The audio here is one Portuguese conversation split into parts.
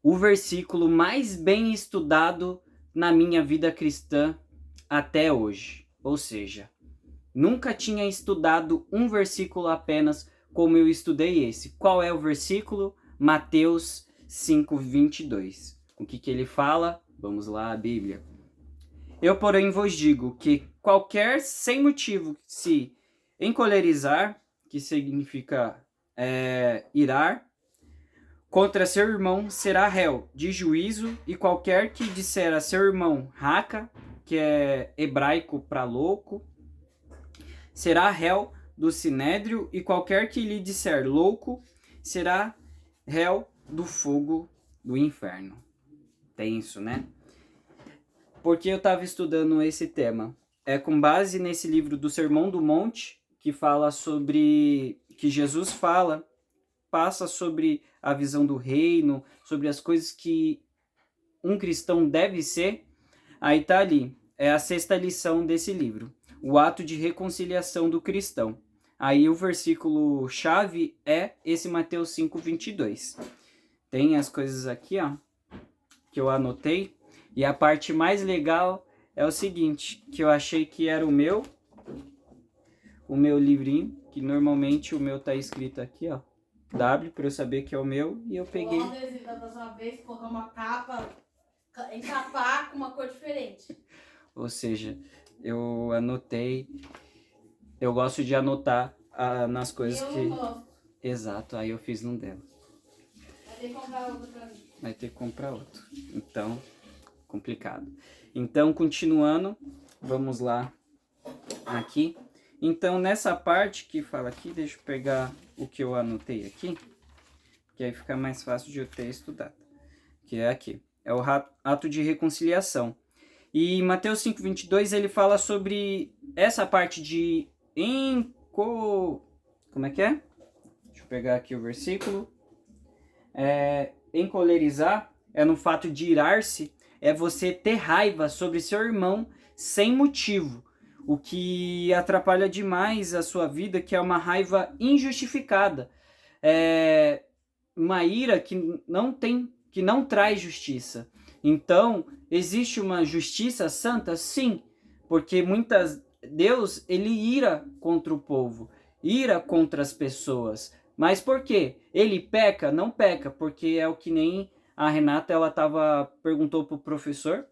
o versículo mais bem estudado na minha vida cristã até hoje. Ou seja, nunca tinha estudado um versículo apenas como eu estudei esse. Qual é o versículo? Mateus 5:22. O que ele fala? Vamos lá, a Bíblia. Eu, porém, vos digo que qualquer sem motivo se encolerizar, que significa irar, contra seu irmão será réu de juízo, e qualquer que disser a seu irmão raca, que é hebraico para louco, será réu do sinédrio, e qualquer que lhe disser louco será réu do fogo do inferno. Tenso, né? Porque eu estava estudando esse tema? É com base nesse livro do Sermão do Monte, que fala sobre, que Jesus passa sobre a visão do reino, sobre as coisas que um cristão deve ser. Aí tá ali, é a 6ª lição desse livro, o ato de reconciliação do cristão. Aí o versículo chave é esse Mateus 5:22. Tem as coisas aqui, ó, que eu anotei, e a parte mais legal é o seguinte, que eu achei que era o meu livrinho, que normalmente o meu tá escrito aqui, ó, W, para eu saber que é o meu, e eu peguei. O adesivo da próxima vez, colocar uma capa, encapar com uma cor diferente. Ou seja, eu anotei, eu gosto de anotar nas coisas eu que... não gosto. Exato, aí eu fiz num delas. Vai ter que comprar outro pra mim. Vai ter que comprar outro. Então, complicado. Então, continuando, vamos lá aqui. Então, nessa parte que fala aqui, deixa eu pegar o que eu anotei aqui, que aí fica mais fácil de eu ter estudado. Que é aqui. É o ato de reconciliação. E Mateus 5:22 ele fala sobre essa parte de como é que é? Deixa eu pegar aqui o versículo. Encolerizar é no fato de irar-se, é você ter raiva sobre seu irmão sem motivo, o que atrapalha demais a sua vida, que é uma raiva injustificada, uma ira que não traz justiça. Então, existe uma justiça santa? Sim, porque Deus, ele ira contra o povo, ira contra as pessoas. Mas por quê? Ele peca? Não peca, porque é o que nem a Renata, ela perguntou pro professor,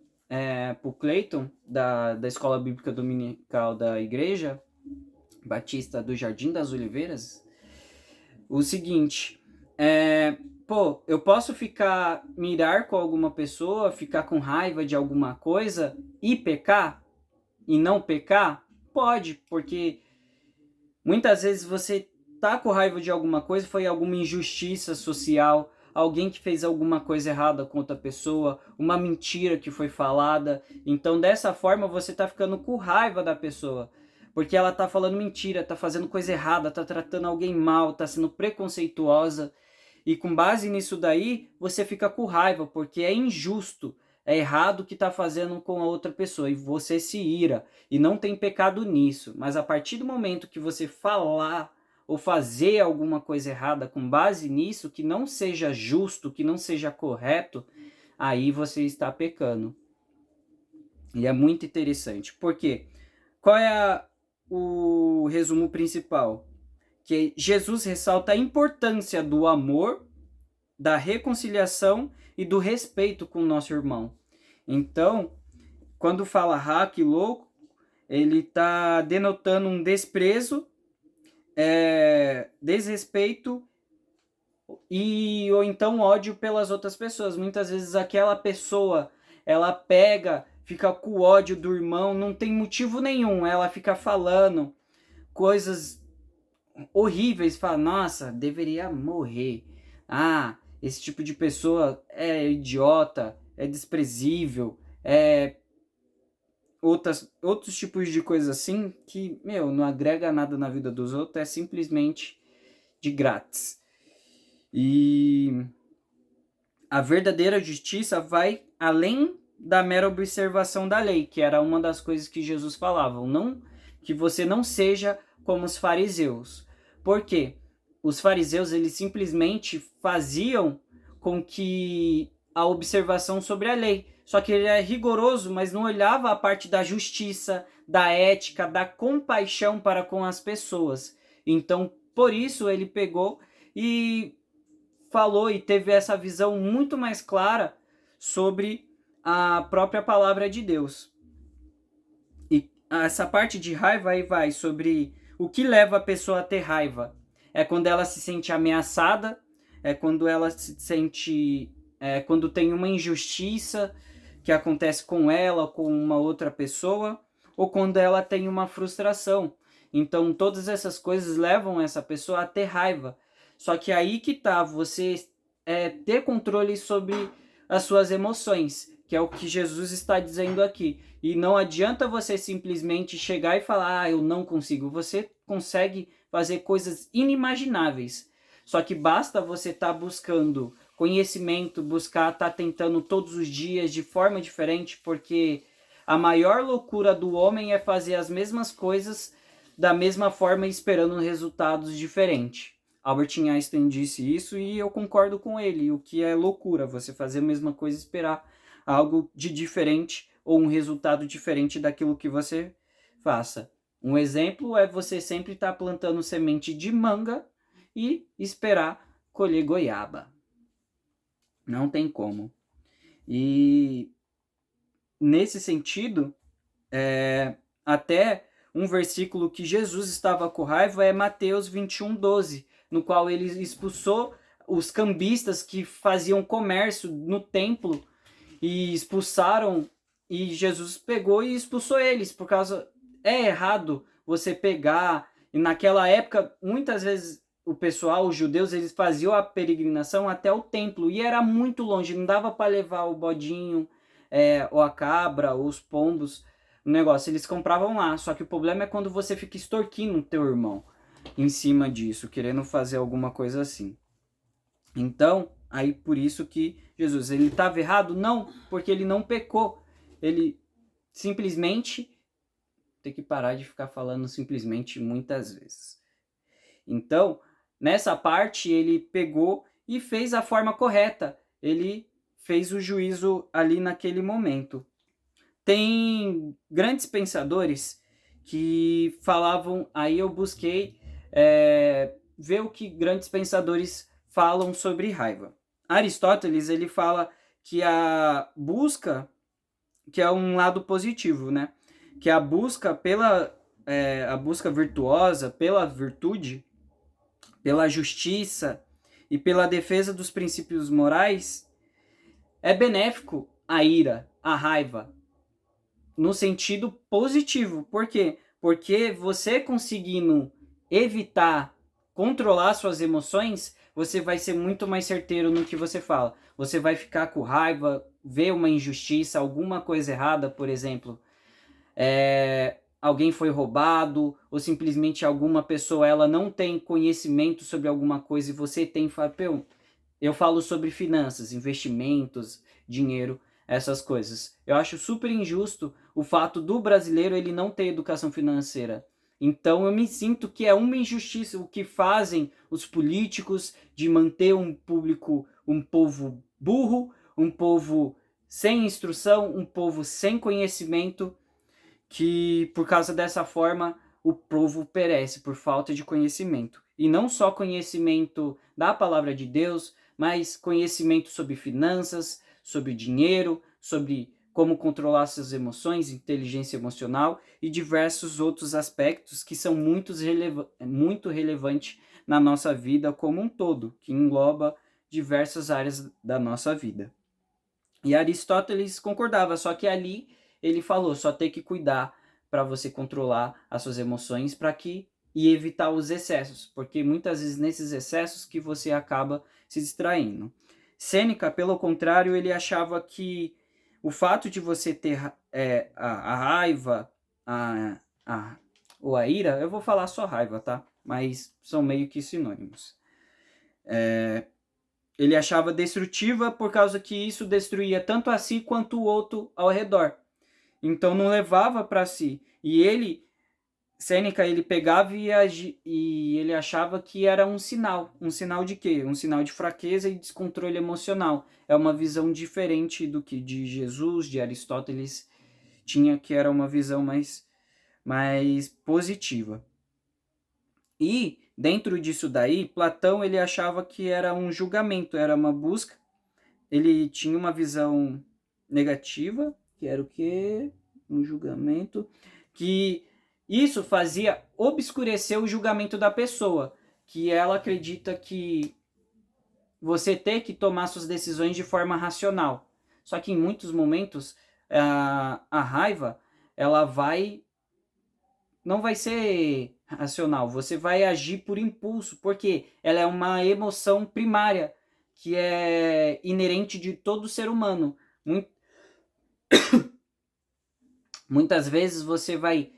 pro Cleiton, da Escola Bíblica Dominical da Igreja Batista do Jardim das Oliveiras, o seguinte, eu posso mirar com alguma pessoa, ficar com raiva de alguma coisa e pecar? E não pecar? Pode, porque muitas vezes você tá com raiva de alguma coisa, foi alguma injustiça social, alguém que fez alguma coisa errada com outra pessoa, uma mentira que foi falada. Então, dessa forma, você tá ficando com raiva da pessoa, porque ela tá falando mentira, tá fazendo coisa errada, tá tratando alguém mal, tá sendo preconceituosa. E com base nisso daí, você fica com raiva, porque é injusto, é errado o que tá fazendo com a outra pessoa, e você se ira, e não tem pecado nisso. Mas a partir do momento que você falar ou fazer alguma coisa errada com base nisso, que não seja justo, que não seja correto, aí você está pecando. E é muito interessante. Por quê? Qual é o resumo principal? Que Jesus ressalta a importância do amor, da reconciliação e do respeito com o nosso irmão. Então, quando fala hack, louco, ele está denotando um desprezo, desrespeito ou então ódio pelas outras pessoas. Muitas vezes aquela pessoa, ela fica com ódio do irmão, não tem motivo nenhum, ela fica falando coisas horríveis, fala, nossa, deveria morrer. Esse tipo de pessoa é idiota, é desprezível, outros tipos de coisas assim que, não agrega nada na vida dos outros, é simplesmente de grátis. E a verdadeira justiça vai além da mera observação da lei, que era uma das coisas que Jesus falava, que você não seja como os fariseus. Por quê? Os fariseus, eles simplesmente faziam com que a observação sobre a lei. Só que ele é rigoroso, mas não olhava a parte da justiça, da ética, da compaixão para com as pessoas. Então, por isso ele pegou e falou e teve essa visão muito mais clara sobre a própria palavra de Deus. E essa parte de raiva aí vai sobre o que leva a pessoa a ter raiva. É quando ela se sente ameaçada, é quando ela se sente... quando tem uma injustiça que acontece com ela, com uma outra pessoa, ou quando ela tem uma frustração. Então, todas essas coisas levam essa pessoa a ter raiva. Só que aí que tá, você ter controle sobre as suas emoções, que é o que Jesus está dizendo aqui. E não adianta você simplesmente chegar e falar, eu não consigo. Você consegue fazer coisas inimagináveis. Só que basta você estar buscando conhecimento, buscar estar tentando todos os dias de forma diferente, porque a maior loucura do homem é fazer as mesmas coisas da mesma forma esperando resultados diferentes. Albert Einstein disse isso e eu concordo com ele. O que é loucura, você fazer a mesma coisa e esperar algo de diferente ou um resultado diferente daquilo que você faça. Um exemplo é você sempre estar plantando semente de manga e esperar colher goiaba. Não tem como. E nesse sentido, até um versículo que Jesus estava com raiva é Mateus 21:12, no qual ele expulsou os cambistas que faziam comércio no templo e expulsaram, e Jesus pegou e expulsou eles, por causa... É errado você pegar, e naquela época, muitas vezes o pessoal, os judeus, eles faziam a peregrinação até o templo, e era muito longe, não dava para levar o bodinho, ou a cabra, ou os pombos, o negócio, eles compravam lá, só que o problema é quando você fica extorquindo o teu irmão em cima disso, querendo fazer alguma coisa assim. Então, aí por isso que Jesus, ele estava errado? Não, porque ele não pecou. Ele simplesmente... Tem que parar de ficar falando simplesmente muitas vezes. Então, nessa parte, ele pegou e fez a forma correta. Ele fez o juízo ali naquele momento. Tem grandes pensadores que falavam... Aí eu busquei ver o que grandes pensadores falam sobre raiva. Aristóteles, ele fala que a busca, que é um lado positivo, né? Que a busca a busca virtuosa, pela virtude, pela justiça e pela defesa dos princípios morais é benéfico à ira, à raiva, no sentido positivo. Por quê? Porque você conseguindo evitar, controlar suas emoções, você vai ser muito mais certeiro no que você fala. Você vai ficar com raiva, ver uma injustiça, alguma coisa errada, por exemplo, alguém foi roubado, ou simplesmente alguma pessoa ela não tem conhecimento sobre alguma coisa e você tem... Eu falo sobre finanças, investimentos, dinheiro, essas coisas. Eu acho super injusto o fato do brasileiro ele não ter educação financeira. Então eu me sinto que é uma injustiça o que fazem os políticos de manter um público, um povo burro, um povo sem instrução, um povo sem conhecimento, que por causa dessa forma o povo perece por falta de conhecimento. E não só conhecimento da palavra de Deus, mas conhecimento sobre finanças, sobre dinheiro, sobre como controlar suas emoções, inteligência emocional e diversos outros aspectos que são muito relevantes na nossa vida como um todo, que engloba diversas áreas da nossa vida. E Aristóteles concordava, só que ali ele falou, só tem que cuidar para você controlar as suas emoções e evitar os excessos, porque muitas vezes nesses excessos que você acaba se distraindo. Sêneca, pelo contrário, ele achava que o fato de você ter a raiva ou a ira, eu vou falar só raiva, tá? Mas são meio que sinônimos. Ele achava destrutiva por causa que isso destruía tanto a si quanto o outro ao redor. Então não levava para si. E ele Sêneca, ele pegava e ele achava que era um sinal de quê? Um sinal de fraqueza e descontrole emocional. É uma visão diferente do que de Jesus, de Aristóteles tinha, que era uma visão mais positiva. E dentro disso daí, Platão ele achava que era um julgamento, era uma busca. Ele tinha uma visão negativa, que era o quê? Um julgamento, que isso fazia obscurecer o julgamento da pessoa, que ela acredita que você tem que tomar suas decisões de forma racional. Só que em muitos momentos a raiva ela não vai ser racional, você vai agir por impulso, porque ela é uma emoção primária que é inerente de todo ser humano. Muitas vezes você vai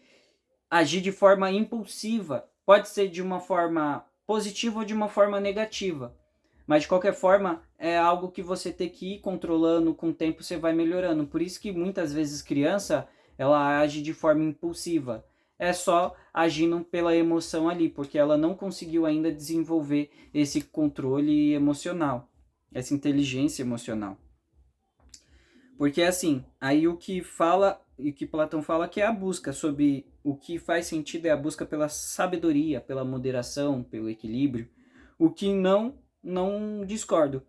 agir de forma impulsiva, pode ser de uma forma positiva ou de uma forma negativa, mas de qualquer forma é algo que você tem que ir controlando, com o tempo você vai melhorando. Por isso que muitas vezes criança ela age de forma impulsiva, é só agindo pela emoção ali, porque ela não conseguiu ainda desenvolver esse controle emocional, essa inteligência emocional. Porque assim, aí o que Platão fala que é a busca sobre o que faz sentido é a busca pela sabedoria, pela moderação, pelo equilíbrio, o que não discordo.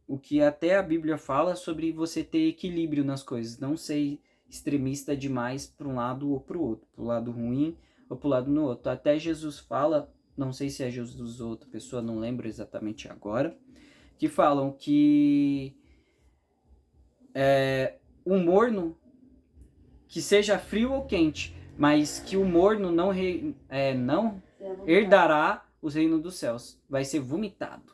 O que até a Bíblia fala sobre você ter equilíbrio nas coisas, não ser extremista demais para um lado ou para o outro, para o lado ruim ou para o lado no outro. Até Jesus fala, não sei se é Jesus ou outra pessoa, não lembro exatamente agora, que falam que o morno, que seja frio ou quente, mas que o morno não herdará os reinos dos céus, vai ser vomitado.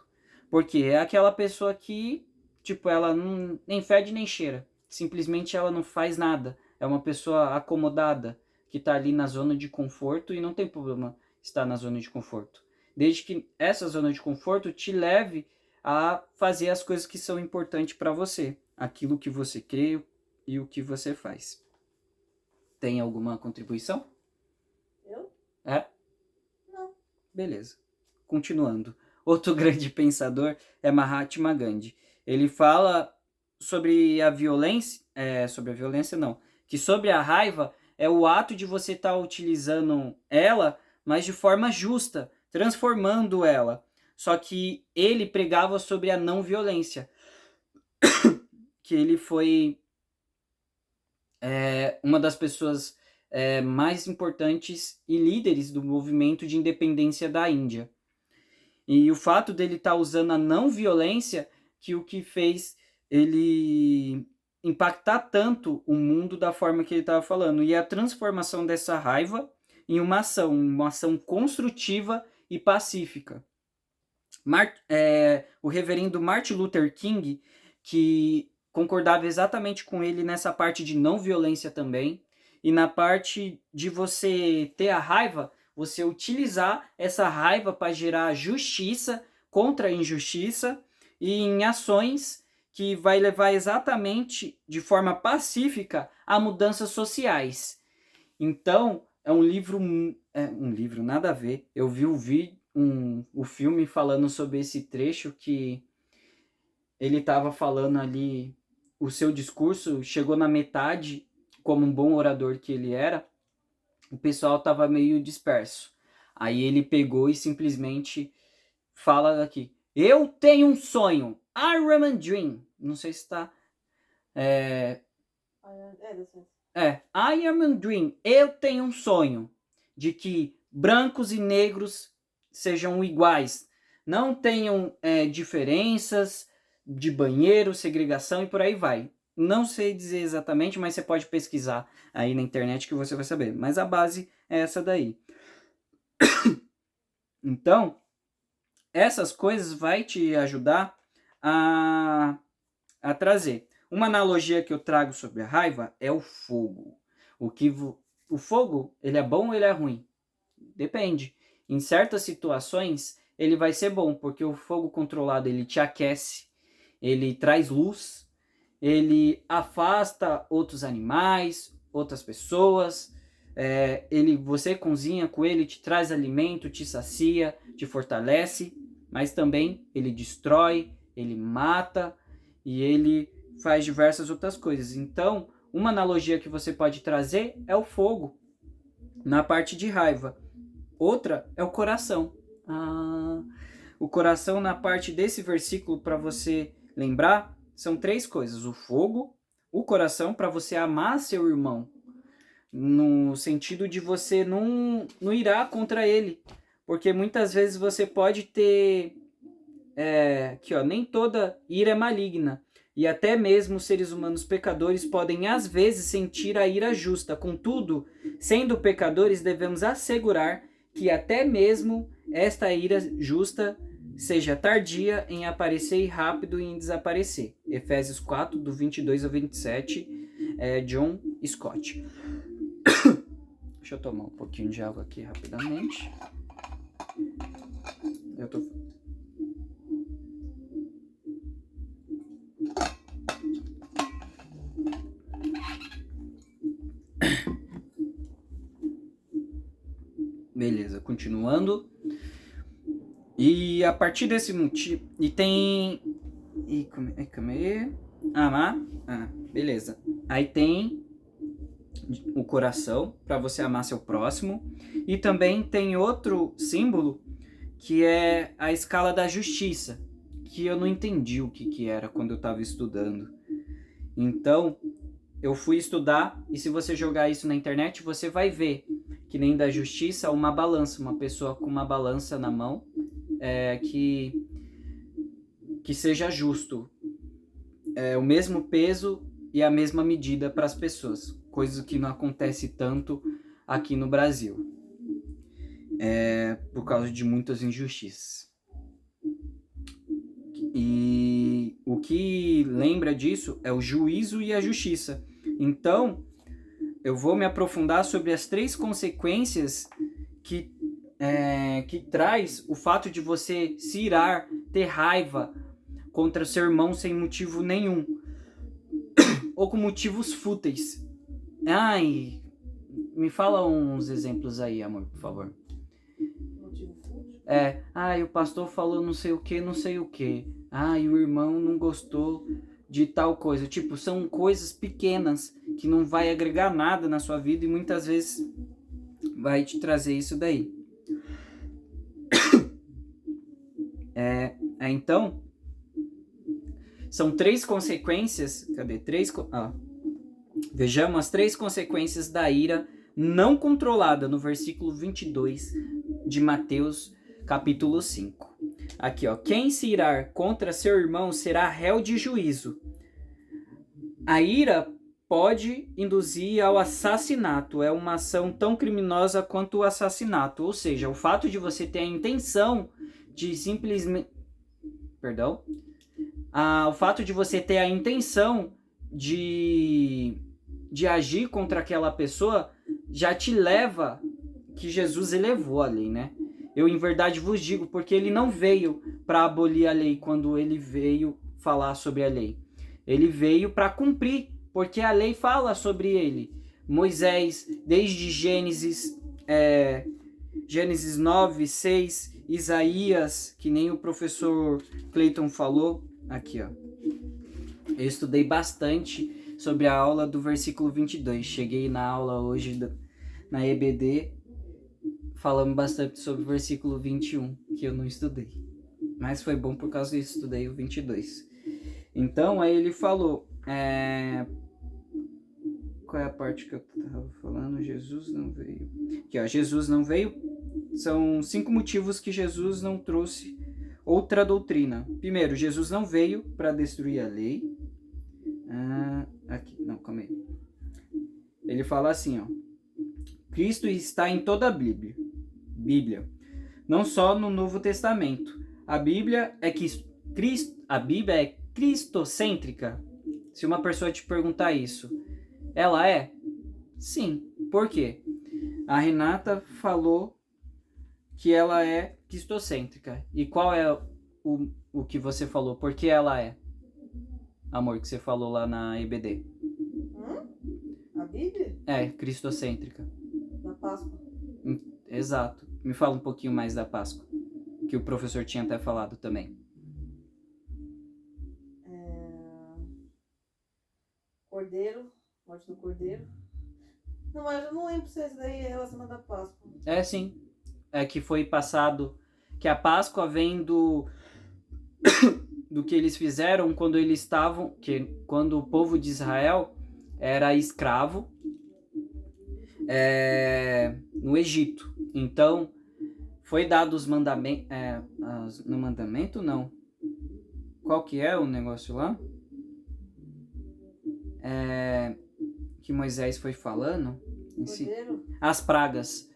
Porque é aquela pessoa que, tipo, ela não, nem fede nem cheira, simplesmente ela não faz nada, é uma pessoa acomodada, que está ali na zona de conforto e não tem problema estar na zona de conforto, desde que essa zona de conforto te leve a fazer as coisas que são importantes para você, aquilo que você crê e o que você faz. Tem alguma contribuição? Eu? É? Não. Beleza. Continuando. Outro grande pensador é Mahatma Gandhi. Ele fala sobre a violência, que sobre a raiva é o ato de você estar utilizando ela, mas de forma justa, transformando ela. Só que ele pregava sobre a não violência, que ele foi uma das pessoas mais importantes e líderes do movimento de independência da Índia. E o fato dele estar usando a não violência que o que fez ele impactar tanto o mundo da forma que ele estava falando. E a transformação dessa raiva em uma ação construtiva e pacífica. O reverendo Martin Luther King, que concordava exatamente com ele nessa parte de não violência também, e na parte de você ter a raiva, você utilizar essa raiva para gerar justiça contra a injustiça e em ações que vai levar exatamente de forma pacífica a mudanças sociais. Então, é um livro nada a ver. Eu vi o filme falando sobre esse trecho que ele estava falando ali, o seu discurso chegou na metade, como um bom orador que ele era, o pessoal estava meio disperso. Aí ele pegou e simplesmente fala aqui, eu tenho um sonho, I am a dream. Não sei se está... I am a dream. Eu tenho um sonho de que brancos e negros sejam iguais. Não tenham diferenças de banheiro, segregação e por aí vai. Não sei dizer exatamente, mas você pode pesquisar aí na internet que você vai saber. Mas a base é essa daí. Então, essas coisas vai te ajudar a trazer. Uma analogia que eu trago sobre a raiva é o fogo. O fogo, ele é bom ou ele é ruim? Depende. Em certas situações, ele vai ser bom, porque o fogo controlado, ele te aquece, ele traz luz, ele afasta outros animais, outras pessoas, Você cozinha com ele, te traz alimento, te sacia, te fortalece, mas também ele destrói, ele mata e ele faz diversas outras coisas. Então, uma analogia que você pode trazer é o fogo na parte de raiva. Outra é o coração. O coração, na parte desse versículo, para você lembrar, são 3 coisas: o fogo, o coração, para você amar seu irmão, no sentido de você não irá contra ele, porque muitas vezes você pode ter nem toda ira é maligna, e até mesmo seres humanos pecadores podem às vezes sentir a ira justa. Contudo, sendo pecadores, devemos assegurar que até mesmo esta ira justa seja tardia em aparecer e rápido em desaparecer. Efésios 4, do 22 ao 27, John Scott. Deixa eu tomar um pouquinho de água aqui rapidamente. Beleza, continuando. E a partir desse motivo... E tem... beleza. Aí tem o coração, para você amar seu próximo. E também tem outro símbolo, que é a escala da justiça, que eu não entendi o que era quando eu estava estudando. Então, eu fui estudar, e se você jogar isso na internet, você vai ver que nem da justiça, uma balança, uma pessoa com uma balança na mão, que seja justo, o mesmo peso e a mesma medida para as pessoas, coisa que não acontece tanto aqui no Brasil, por causa de muitas injustiças. E o que lembra disso é o juízo e a justiça. Então, eu vou me aprofundar sobre as 3 consequências que traz o fato de você se irar, ter raiva contra seu irmão sem motivo nenhum, ou com motivos fúteis. Me fala uns exemplos aí, amor, por favor. Motivo fútil? O pastor falou não sei o que. E o irmão não gostou de tal coisa. Tipo, são coisas pequenas que não vai agregar nada na sua vida e muitas vezes vai te trazer isso daí. Então, são 3 consequências. Vejamos as 3 consequências da ira não controlada no versículo 22 de Mateus, capítulo 5. Aqui, quem se irar contra seu irmão será réu de juízo. A ira pode induzir ao assassinato. É uma ação tão criminosa quanto o assassinato. Ou seja, o fato de você ter a intenção de simplesmente... o fato de você ter a intenção de agir contra aquela pessoa já te leva que Jesus elevou a lei, né? Eu em verdade vos digo, porque ele não veio para abolir a lei quando ele veio falar sobre a lei. Ele veio para cumprir, porque a lei fala sobre ele. Moisés, desde Gênesis 9, 6, Isaías, que nem o professor Clayton falou. Aqui, Eu estudei bastante sobre a aula do versículo 22. Cheguei na aula hoje na EBD, falando bastante sobre o versículo 21, que eu não estudei. Mas foi bom por causa disso, estudei o 22. Então, aí ele falou... Qual é a parte que eu estava falando? Jesus não veio. Aqui, Jesus não veio. São 5 motivos que Jesus não trouxe outra doutrina. Primeiro, Jesus não veio para destruir a lei. Calma aí. Ele fala assim, Cristo está em toda a Bíblia. Não só no Novo Testamento. A Bíblia é cristocêntrica. Se uma pessoa te perguntar isso, ela é? Sim. Por quê? A Renata falou que ela é cristocêntrica. E qual é o que você falou? Por que ela é? Amor, que você falou lá na EBD. A Bíblia? Cristocêntrica. Páscoa. Exato. Me fala um pouquinho mais da Páscoa, que o professor tinha até falado também. Cordeiro, morte do cordeiro. Não, mas eu não lembro se esse daí é relacionado à Páscoa. É, sim. É que foi passado, que a Páscoa vem do que eles fizeram quando eles estavam, quando o povo de Israel era escravo no Egito. Então, foi dado os mandamentos, no mandamento não. Qual que é o negócio lá? Que Moisés foi falando? As pragas.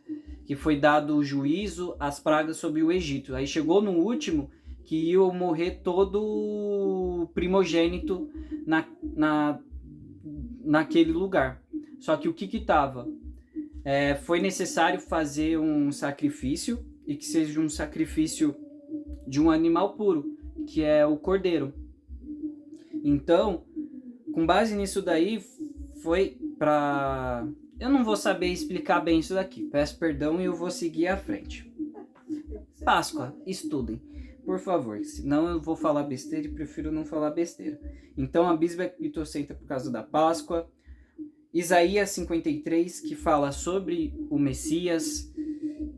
Que foi dado o juízo, as pragas sobre o Egito. Aí chegou no último que ia morrer todo primogênito naquele lugar. Só que o que estava? Foi necessário fazer um sacrifício, e que seja um sacrifício de um animal puro, que é o cordeiro. Então, com base nisso daí, foi para... Eu não vou saber explicar bem isso daqui. Peço perdão e eu vou seguir à frente. Páscoa, estudem, por favor. Senão eu vou falar besteira e prefiro não falar besteira. Então a bisba é cristocêntrica por causa da Páscoa. Isaías 53, que fala sobre o Messias,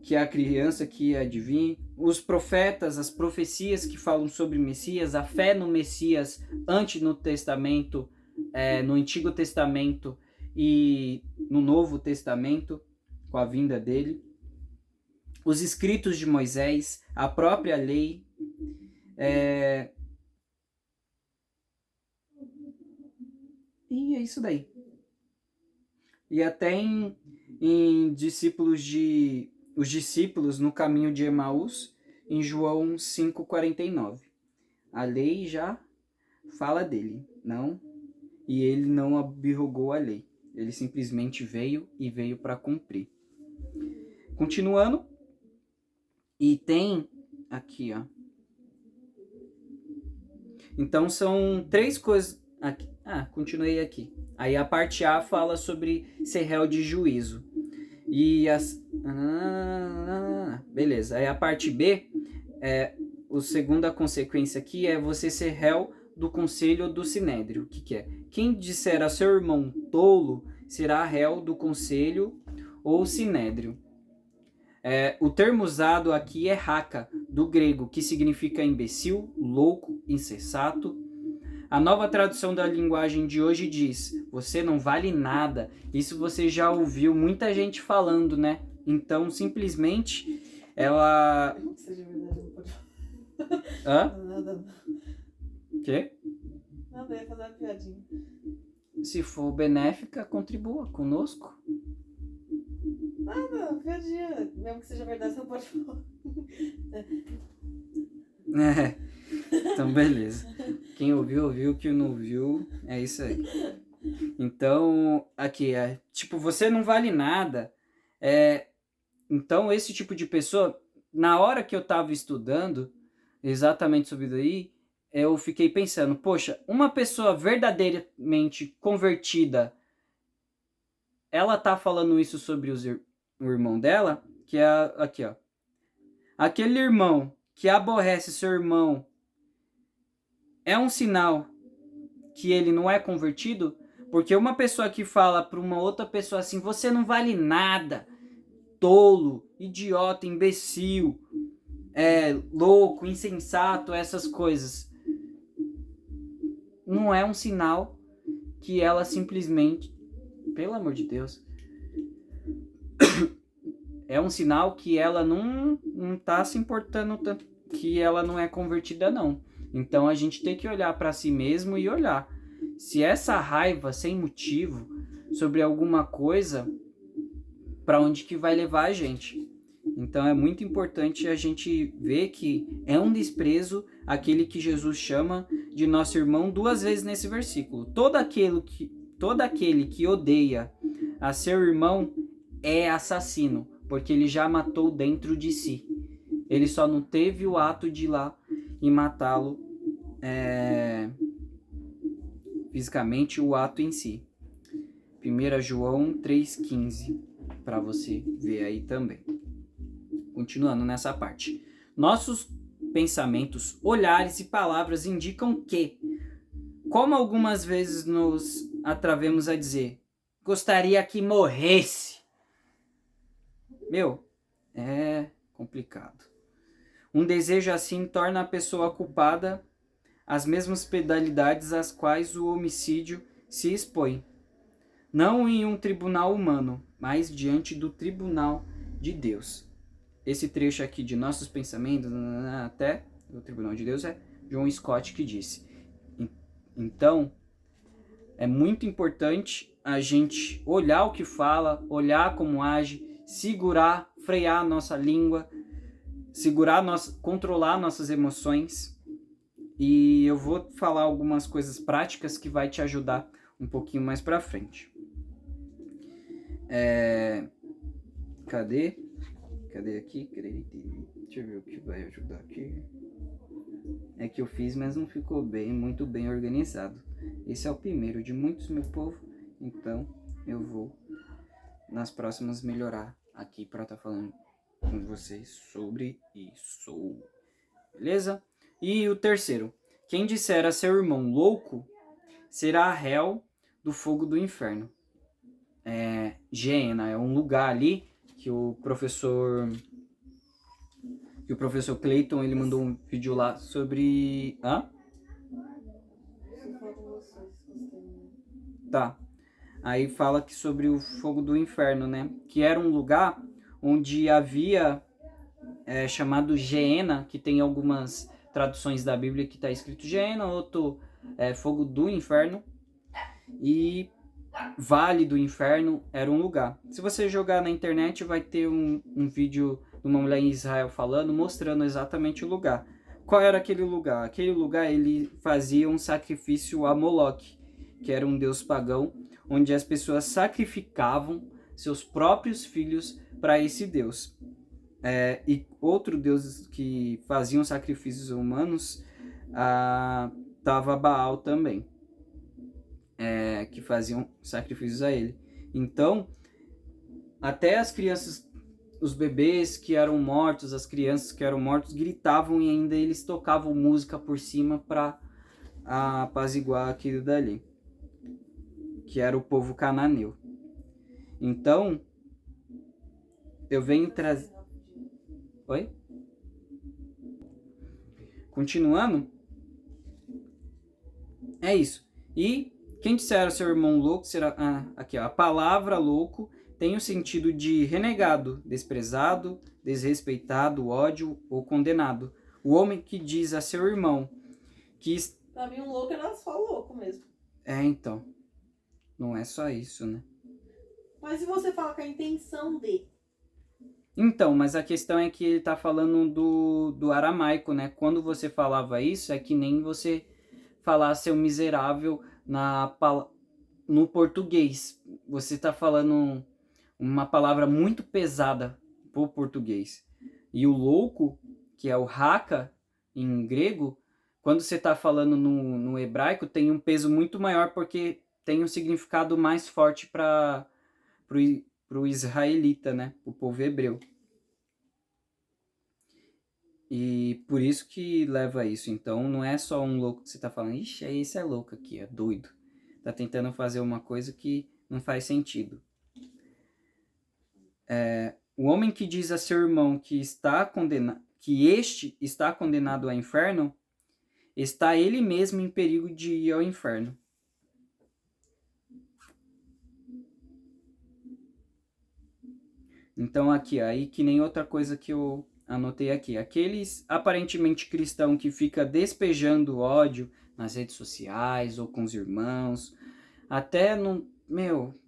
que é a criança que ia vir. Os profetas, as profecias que falam sobre o Messias, a fé no Messias antes no Testamento, no Antigo Testamento e no Novo Testamento, com a vinda dele. Os escritos de Moisés, a própria lei. E é isso daí. E até em os discípulos no caminho de Emaús, em João 5,49. A lei já fala dele, não? E ele não abrogou a lei. Ele simplesmente veio para cumprir. Continuando. E tem aqui, ó. Então são 3 coisas. Aqui. Continuei aqui. Aí a parte A fala sobre ser réu de juízo. E as... Beleza. Aí a parte B, a segunda consequência aqui é você ser réu do conselho ou do sinédrio. O que é? Quem disser a seu irmão tolo será réu do conselho ou sinédrio. O termo usado aqui é raka, do grego, que significa imbecil, louco, insensato. A nova tradução da linguagem de hoje diz: você não vale nada. Isso você já ouviu muita gente falando, né? Então, simplesmente, ela... Seja verdade, não pode Hã? Nada. Quê? Nada, eu ia fazer uma piadinha. Se for benéfica, contribua conosco. Nada, piadinha. Mesmo que seja verdade, você não pode falar. Então beleza. Quem ouviu, ouviu. Quem não ouviu, é isso aí. Então, aqui, tipo, você não vale nada. Então, esse tipo de pessoa, na hora que eu tava estudando exatamente sobre isso aí, eu fiquei pensando, poxa, uma pessoa verdadeiramente convertida, ela tá falando isso sobre o irmão dela, que é aqui, ó. Aquele irmão que aborrece seu irmão é um sinal que ele não é convertido? Porque uma pessoa que fala para uma outra pessoa assim, você não vale nada, tolo, idiota, imbecil, louco, insensato, essas coisas, não é um sinal que ela simplesmente, pelo amor de Deus, é um sinal que ela não tá se importando tanto, que ela não é convertida, não. Então a gente tem que olhar para si mesmo e olhar se essa raiva sem motivo sobre alguma coisa, para onde que vai levar a gente. Então é muito importante a gente ver que é um desprezo aquele que Jesus chama de nosso irmão 2 vezes nesse versículo. Todo aquele que odeia a seu irmão é assassino, porque ele já matou dentro de si. Ele só não teve o ato de ir lá e matá-lo fisicamente, o ato em si. 1 João 3,15. para você ver aí também. Continuando nessa parte. Nossos pensamentos, olhares e palavras indicam que, como algumas vezes nos atrevemos a dizer, gostaria que morresse. Meu, é complicado. Um desejo assim torna a pessoa culpada às mesmas penalidades às quais o homicídio se expõe. Não em um tribunal humano, mas diante do tribunal de Deus. Esse trecho aqui de nossos pensamentos, até o tribunal de Deus, é John Scott que disse. Então, é muito importante a gente olhar o que fala, olhar como age, segurar, frear a nossa língua, controlar nossas emoções. E eu vou falar algumas coisas práticas que vai te ajudar um pouquinho mais pra frente. Cadê aqui? Deixa eu ver o que vai ajudar aqui. É que eu fiz, mas não ficou muito bem organizado. Esse é o primeiro de muitos, meu povo. Então, eu vou nas próximas melhorar aqui para estar falando com vocês sobre isso. Beleza? E o terceiro. Quem disser a seu irmão louco, será réu do fogo do inferno. Geena é um lugar ali que o professor Clayton, ele mandou um vídeo lá sobre... Tá. Aí fala que sobre o fogo do inferno, né? Que era um lugar onde havia chamado Geena, que tem algumas traduções da Bíblia que está escrito Geena, outro fogo do inferno. E Vale do Inferno era um lugar. Se você jogar na internet, vai ter um vídeo de uma mulher em Israel falando, mostrando exatamente o lugar. Qual era aquele lugar? Aquele lugar, ele fazia um sacrifício a Moloque, que era um deus pagão, onde as pessoas sacrificavam seus próprios filhos para esse deus. E outro deus que faziam sacrifícios humanos, estava Baal também. Que faziam sacrifícios a ele. Então, até as crianças, os bebês que eram mortos, as crianças que eram mortos, gritavam e ainda eles tocavam música por cima para apaziguar aquilo dali, que era o povo cananeu. Então, eu venho trazer... Oi? Continuando? É isso. E quem disser a seu irmão louco será... aqui, ó. A palavra louco tem o sentido de renegado, desprezado, desrespeitado, ódio ou condenado. O homem que diz a seu irmão que... Pra mim, um louco era só louco mesmo. Então. Não é só isso, né? Mas se você fala com a intenção de... Então, mas a questão é que ele tá falando do aramaico, né? Quando você falava isso, é que nem você falar seu miserável no português. Você tá falando uma palavra muito pesada pro português. E o louco, que é o raka em grego, quando você tá falando no hebraico, tem um peso muito maior porque tem um significado mais forte pro israelita, né? O povo hebreu. E por isso que leva a isso. Então não é só um louco que você tá falando, ixi, esse é louco aqui, é doido. Tá tentando fazer uma coisa que não faz sentido. O homem que diz a seu irmão que este está condenado ao inferno, está ele mesmo em perigo de ir ao inferno. Então aqui, aí que nem outra coisa que eu anotei aqui. Aqueles aparentemente cristãos que fica despejando ódio nas redes sociais ou com os irmãos, até no...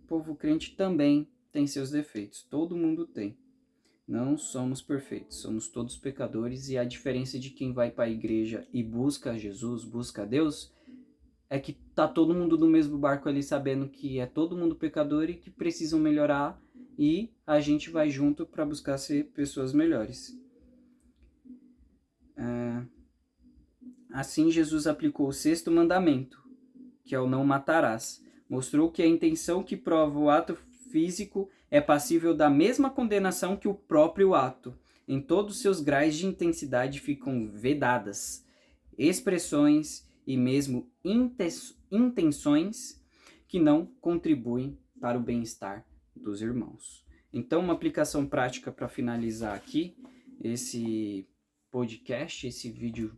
povo crente também tem seus defeitos. Todo mundo tem. Não somos perfeitos, somos todos pecadores, e a diferença de quem vai para a igreja e busca Jesus, busca Deus, é que tá todo mundo no mesmo barco ali, sabendo que é todo mundo pecador e que precisam melhorar, e a gente vai junto para buscar ser pessoas melhores. Assim, Jesus aplicou o 6º mandamento, que é o não matarás. Mostrou que a intenção que prova o ato físico é passível da mesma condenação que o próprio ato. Em todos seus graus de intensidade ficam vedadas expressões e mesmo intenções que não contribuem para o bem-estar dos irmãos. Então, uma aplicação prática para finalizar aqui esse podcast, esse vídeo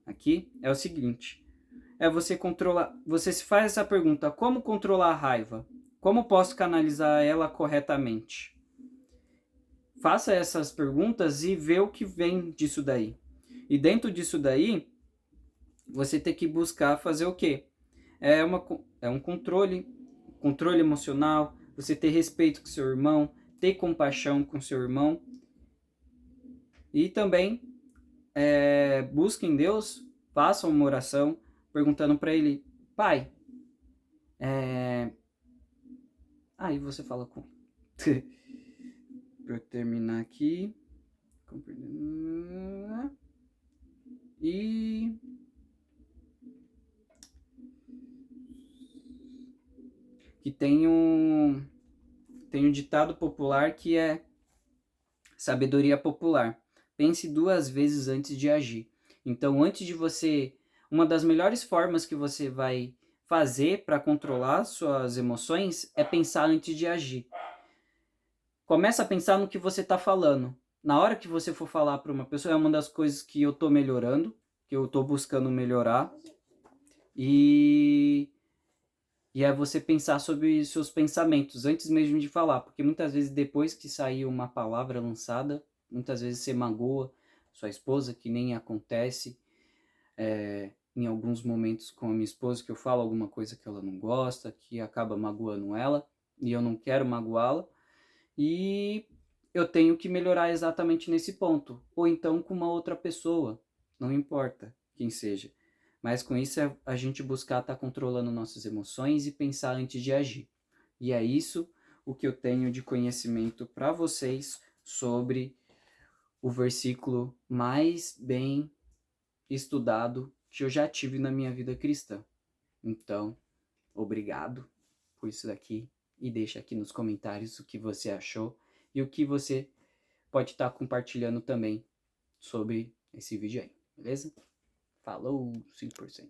aqui, é o seguinte: é você controlar, você se faz essa pergunta: como controlar a raiva? Como posso canalizar ela corretamente? Faça essas perguntas e vê o que vem disso daí. E dentro disso daí, você tem que buscar fazer o quê? É um controle emocional, você ter respeito com seu irmão, ter compaixão com seu irmão. E também busque em Deus, faça uma oração perguntando para ele: Pai, aí você fala com para eu terminar aqui. E que tem um ditado popular que é sabedoria popular. Pense 2 vezes antes de agir. Então, antes de você... Uma das melhores formas que você vai fazer para controlar suas emoções é pensar antes de agir. Começa a pensar no que você está falando. Na hora que você for falar para uma pessoa, é uma das coisas que eu estou melhorando, que eu estou buscando melhorar. E é você pensar sobre seus pensamentos antes mesmo de falar, porque muitas vezes depois que sair uma palavra lançada, muitas vezes você magoa sua esposa, que nem acontece em alguns momentos com a minha esposa, que eu falo alguma coisa que ela não gosta, que acaba magoando ela, e eu não quero magoá-la, e eu tenho que melhorar exatamente nesse ponto, ou então com uma outra pessoa, não importa quem seja. Mas com isso a gente buscar estar controlando nossas emoções e pensar antes de agir. E é isso o que eu tenho de conhecimento para vocês sobre o versículo mais bem estudado que eu já tive na minha vida cristã. Então, obrigado por isso daqui e deixa aqui nos comentários o que você achou e o que você pode estar compartilhando também sobre esse vídeo aí, beleza? Falou, 5%.